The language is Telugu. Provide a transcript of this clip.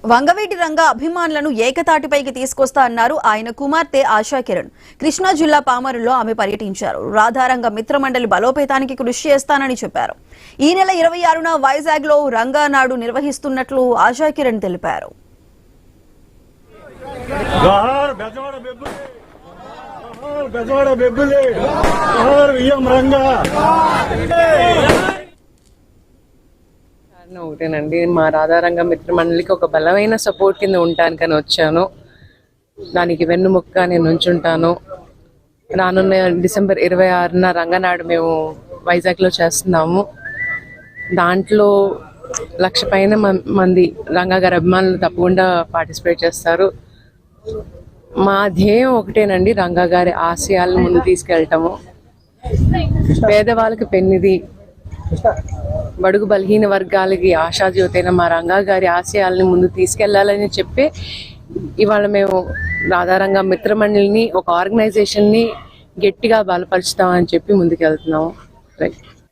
వంగవీటి రంగ అభిమానులను ఏకతాటిపైకి తీసుకొస్తా అన్నారు ఆయన కుమార్తె ఆశా కిరణ్. కృష్ణా జిల్లా పామరులో ఆమె పర్యటించారు. రాధారంగ మిత్రమండలి బలోపేతానికి కృషి చేస్తానని చెప్పారు. ఈ నెల 26న వైజాగ్ లో రంగా నాడు నిర్వహిస్తున్నట్లు ఆశా కిరణ్ తెలిపారు. ఒకటేనండి, మా రాధారంగ మిత్రమండలికి ఒక బలమైన సపోర్ట్ కింద ఉంటానికని వచ్చాను. దానికి వెన్నుముక్క నేను ఉంచుంటాను. రానున్న డిసెంబర్ 26న రంగనాడు మేము వైజాగ్లో చేస్తున్నాము. దాంట్లో 1,00,000 పైన మంది రంగా గారి అభిమానులు తప్పకుండా పార్టిసిపేట్ చేస్తారు. మా ధ్యేయం ఒకటేనండి, రంగా గారి ఆశయాలను ముందు తీసుకెళ్ళటము. పేదవాళ్ళకి పెన్నిది, బడుగు బలహీన వర్గాలకి ఆశాజ్యోతైన మా రంగా గారి ఆశయాలని ముందు తీసుకెళ్లాలని చెప్పి ఇవాళ మేము రాధారంగ మిత్రమండలిని, ఒక ఆర్గనైజేషన్ని గట్టిగా బలపరుచుతామని చెప్పి ముందుకు వెళ్తున్నాము. రైట్.